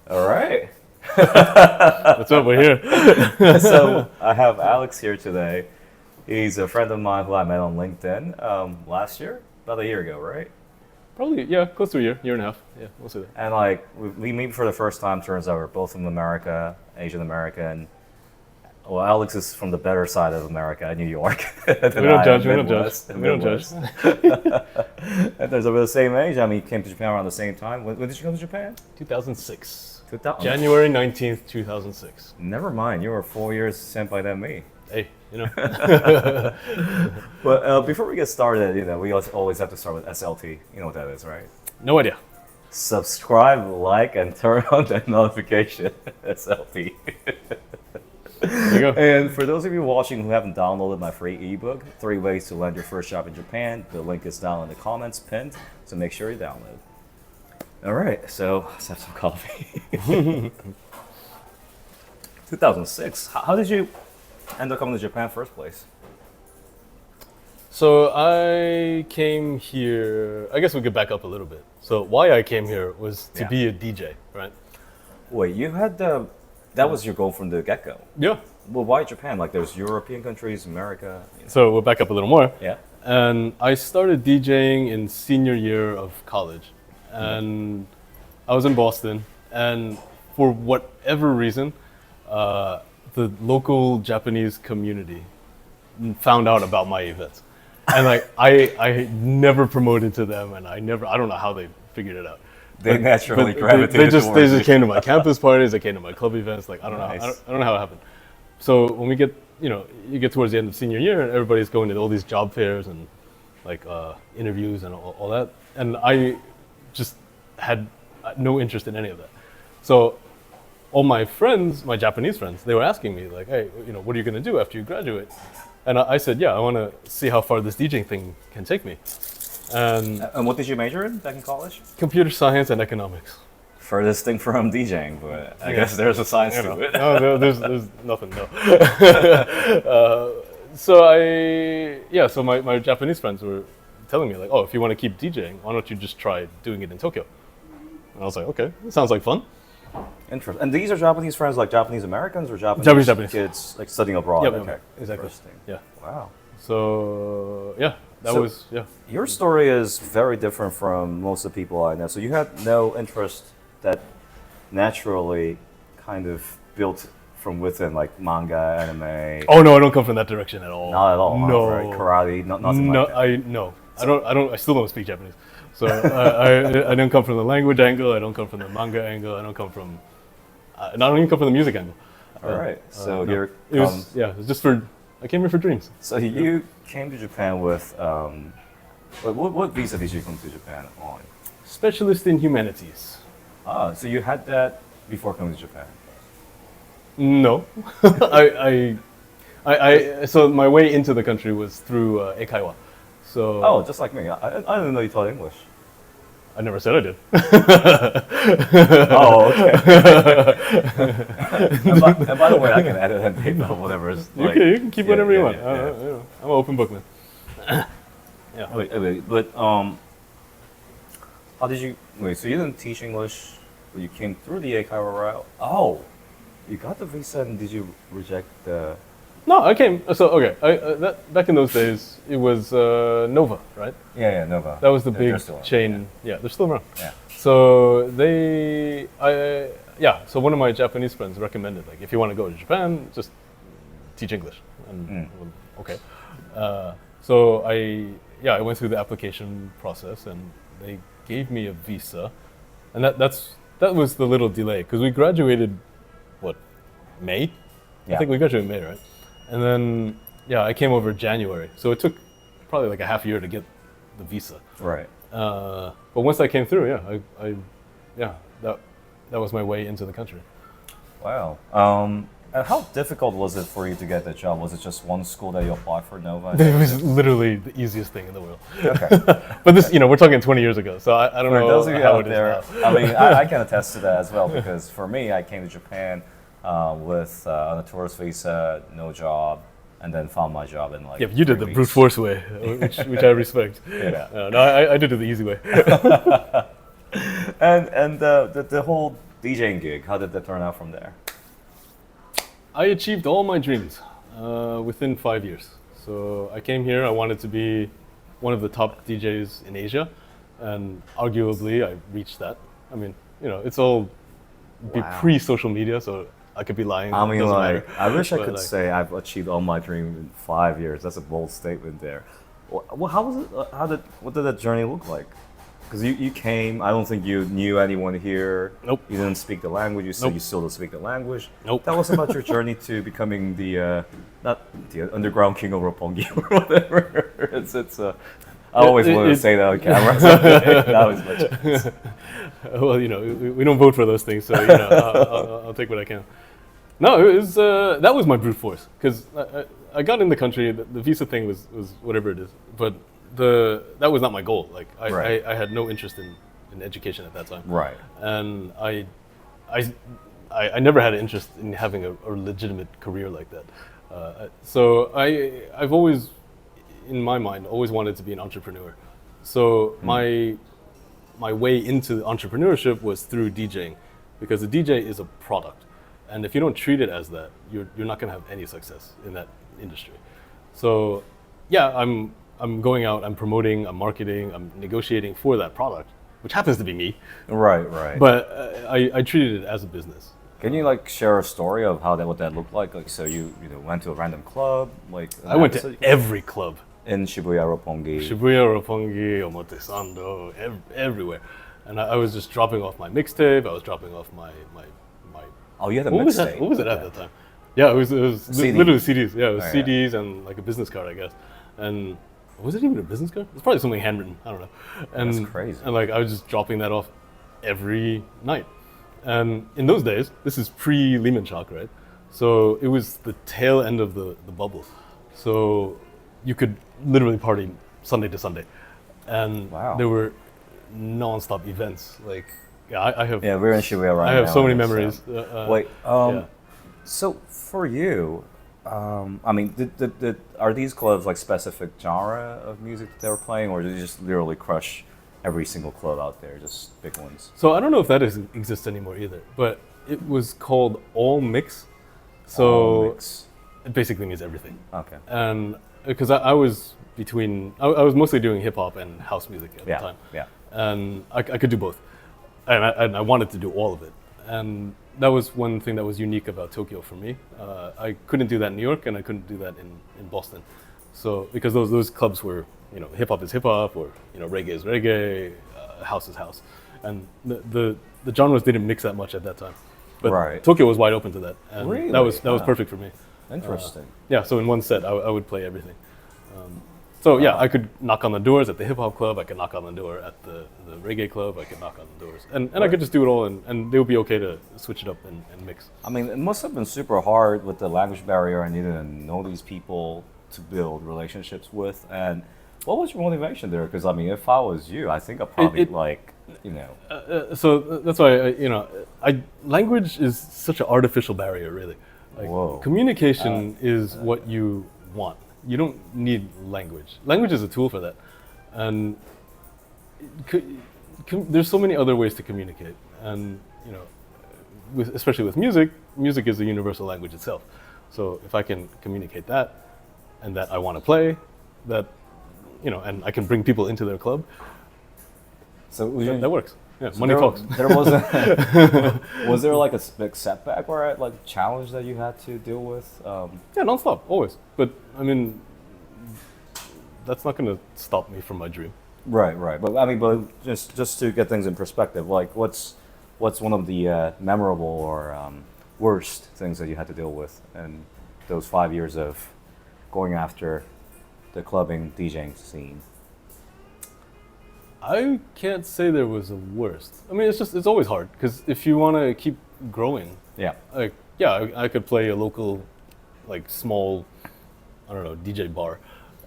All right. What's up? We're here. So I have Alex here today. He's a friend of mine who I met on LinkedIn last year, about a year ago, right? Probably, yeah, close to a year and a half. Yeah, we'll say that. And like we meet for the first time. Turns out we're both from America, Asian American. Well, Alex is from the better side of America, New York. We don't judge. We don't judge. We don't judge. And there's over the same age. I mean, you came to Japan around the same time. When did you come to Japan? 2006. 2000. January 19th, 2006. Never mind. You were 4 years senpai than me. Hey, you know. But before we get started, we always have to start with SLT. You know what that is, right? No idea. Subscribe, like, and turn on that notification. SLT. There you go. And for those of you watching who haven't downloaded my free ebook, 3 Ways to Land Your First Job in Japan, the link is down in the comments pinned, so make sure you download. All right, so let's have some coffee. 2006. How did you end up coming to Japan first place? So I came here. I guess we could back up a little bit. So why I came here was to be a DJ, right? Wait, you had that was your goal from the get-go. Yeah. Well, why Japan? Like, there's European countries, America. So we'll back up a little more. Yeah. And I started DJing in senior year of college. And I was in Boston. And for whatever reason, the local Japanese community found out about my events. And like, I never promoted to them, and I don't know how they figured it out. They naturally But gravitated they just towards you. came to my campus parties, they came to my club events, like I don't Nice. know. I don't know how it happened. So when we get, you get towards the end of senior year and everybody's going to all these job fairs and like interviews and all that. And I just had no interest in any of that. So all my friends, my Japanese friends, they were asking me like, hey, what are you going to do after you graduate? And I said, yeah, I want to see how far this DJing thing can take me. And what did you major in back in college? computer science and economics. Furthest thing from DJing, but I guess there's a science to it. No, there's nothing, no. So my Japanese friends were telling me like, oh, if you want to keep DJing, why don't you just try doing it in Tokyo? And I was like, okay, that sounds like fun. Interesting. And these are Japanese friends, like Japanese Americans or Japanese kids, like studying abroad? Yep, Okay, exactly. Interesting. Yeah. Wow. So yeah. Your story is very different from most of the people I know. So you had no interest that naturally kind of built from within, like manga, anime. Oh no, I don't come from that direction at all. Not at all. No. Right? Karate, nothing No, like that. no. I still don't speak Japanese. So I don't come from the language angle. I don't come from the manga angle. I don't even come from the music angle. All right. So no. here It was just I came here for dreams. So you came to Japan with what visa did you come to Japan on? Specialist in humanities. Ah, so you had that before coming to Japan. No, so my way into the country was through Eikaiwa. So Oh, just like me. I didn't know you taught English. I never said I did. Oh, okay. and by the way, I can edit and tape or whatever. You can keep whatever you want. I'm an open book, man. Yeah. Wait, but how did you wait? So you didn't teach English, but you came through the Eikaiwa route. Oh, you got the visa, and did you reject the? No, I came. So okay, back in those days, it was Nova, right? Yeah, Nova. That was the They're big still around, chain. Yeah, they're still around. Yeah. So so one of my Japanese friends recommended, like, if you want to go to Japan, just teach English. And well, okay. So I went through the application process, and they gave me a visa, and that was the little delay because we graduated, May? Yeah. I think we graduated in May, right? And then I came over January, so it took probably like a half year to get the visa. Right. But once I came through, that was my way into the country. Wow. And how difficult was it for you to get that job? Was it just one school that you applied for, Nova? It was literally the easiest thing in the world. Okay. But this, we're talking 20 years ago, so I don't For know those of you how out it there, is now. I mean, I can attest to that as well because for me, I came to Japan with on a tourist visa, no job, and then found my job in like. Yeah, but you did 3 the weeks. brute force way, which I respect. Yeah. No, I did it the easy way. And the whole DJing gig. How did that turn out from there? I achieved all my dreams within 5 years. So I came here. I wanted to be one of the top DJs in Asia, and arguably I reached that. I mean, it's all Wow. pre-social media, so I could be lying. I it mean, doesn't like, matter. I wish I But, could like, say I've achieved all my dreams in 5 years. That's a bold statement there. Well, how was it? What did that journey look like? Because you came, I don't think you knew anyone here. Nope. You didn't speak the language. You said Nope. you still don't speak the language. Nope. Tell us about your journey to becoming the, not the underground king of Roppongi or whatever. I always wanted to say that on camera. So that was my chance. Well, we don't vote for those things, so I'll take what I can. No, it was that was my brute force because I got in the country. The visa thing was whatever it is, but that was not my goal. Like Right. I had no interest in education at that time. Right. And I never had an interest in having a legitimate career like that. So I've always, in my mind, always wanted to be an entrepreneur. So my way into entrepreneurship was through DJing, because the DJ is a product, and if you don't treat it as that, you're not going to have any success in that industry. So yeah, I'm going out, I'm promoting, I'm marketing, I'm negotiating for that product, which happens to be me. Right. Right. But I treated it as a business. Can you like share a story of what that looked like? Like, so you went to a random club, like I went to every club. in Shibuya, Roppongi. Shibuya, Roppongi, Omotesando, everywhere. And I was just dropping off my mixtape, I was dropping off my Oh, you had a what was mixtape. that? What was it at that time? Yeah, it was CD. literally CDs. Yeah, it was Oh, yeah. CDs and like a business card, I guess. And was it even a business card? It's probably something handwritten. I don't know. And, That's crazy. And like I was just dropping that off every night. And in those days, this is pre-Lehman shock, right? So it was the tail end of the bubble. So you could literally party Sunday to Sunday. And Wow. there were non-stop events. Like, yeah, I have Yeah, we're in Shibuya right now. I have so many and memories. Wait, yeah. so for you, I mean, are these clubs like specific genre of music that they were playing, or did you just literally crush every single club out there, just big ones? So I don't know if that exists anymore either, but it was called All Mix. So All mix. it basically means everything. Okay. And because I was I was mostly doing hip hop and house music at Yeah. the time. Yeah. And I could do both. And I wanted to do all of it. And that was one thing that was unique about Tokyo for me. I couldn't do that in New York, and I couldn't do that in Boston. So because those clubs were, hip hop is hip hop, or reggae is reggae, house is house, and the genres didn't mix that much at that time. But Right. Tokyo was wide open to that, and Really? that was Wow. perfect for me. Interesting. Yeah, so in one set, I would play everything. So yeah, I could knock on the doors at the hip hop club. I could knock on the door at the reggae club. I could knock on the doors, and I could just do it all, and they would be okay to switch it up and mix. I mean, it must have been super hard with the language barrier, and you didn't know these people to build relationships with. And what was your motivation there? Because I mean, if I was you, I think I'd probably So that's why language is such an artificial barrier, really. Like, Whoa. communication is what you want. You don't need language. Language is a tool for that, and there's so many other ways to communicate. And especially with music, music is a universal language itself. So if I can communicate that, and that I want to play, that and I can bring people into their club, So that works. Yeah, so money talks. There wasn't. Was there like a big setback or like challenge that you had to deal with? Yeah, nonstop, always. But I mean, that's not going to stop me from my dream. Right. But I mean, just to get things in perspective, like what's one of the memorable or worst things that you had to deal with in those 5 years of going after the clubbing DJing scene? I can't say there was a worst. I mean, it's always hard, because if you want to keep growing, Yeah. like, yeah, I could play a local, like, small, I don't know, DJ bar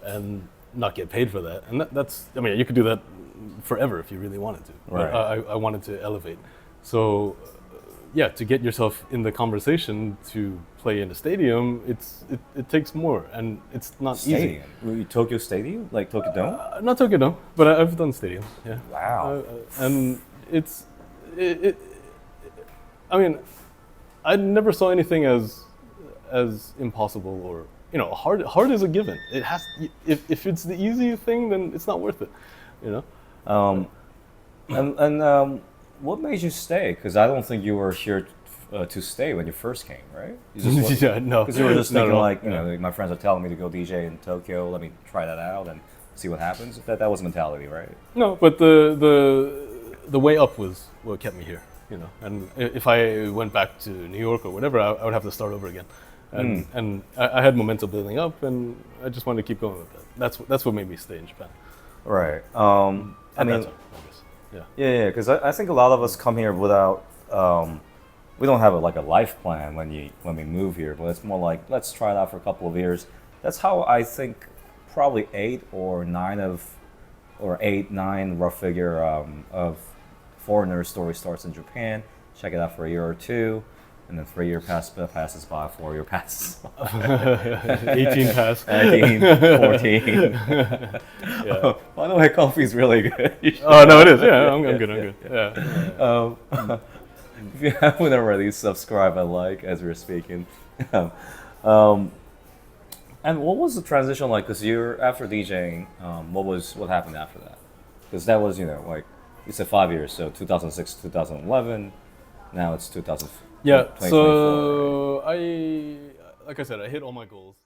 and not get paid for that. And that's, I mean, you could do that forever if you really wanted to. Right. But I wanted to elevate. So, yeah, to get yourself in the conversation to play in a stadium, it takes more, and it's not easy. Stadium? Tokyo Stadium? Like Tokyo Dome? Not Tokyo Dome, but I've done stadiums, yeah. Wow. And I mean, I never saw anything as impossible or hard is a given. It has if it's the easy thing, then it's not worth it. You know. Um, and what made you stay? Because I don't think you were here to stay when you first came, right? You just Yeah, no. Because you were just Not at thinking all. like, my friends are telling me to go DJ in Tokyo. Let me try that out and see what happens. That was the mentality, right? No, but the way up was what kept me here. And if I went back to New York or whatever, I would have to start over again. And I had momentum building up, and I just wanted to keep going with that. That's what made me stay in Japan. Right. I At mean, that time, I guess. Yeah. yeah. Because I think a lot of us come here without. We don't have like a life plan when we move here, but it's more like let's try it out for a couple of years. That's how I think probably 8, 9 rough figure of foreigner story starts in Japan. Check it out for a year or two, and then 3 year passes by, 4 year passes by. 18 pass. 19, 14. Yeah. By the way, coffee's really good. You should- Oh no, it is. Yeah, I'm good. I'm good. Yeah. If you haven't already, subscribe and like as we're speaking. um, and what was the transition like? Because you're after DJing, what happened after that? Because that was like you said 5 years, so 2006, 2011. Now it's 2000. Yeah. 2024, right? So like I said, I hit all my goals.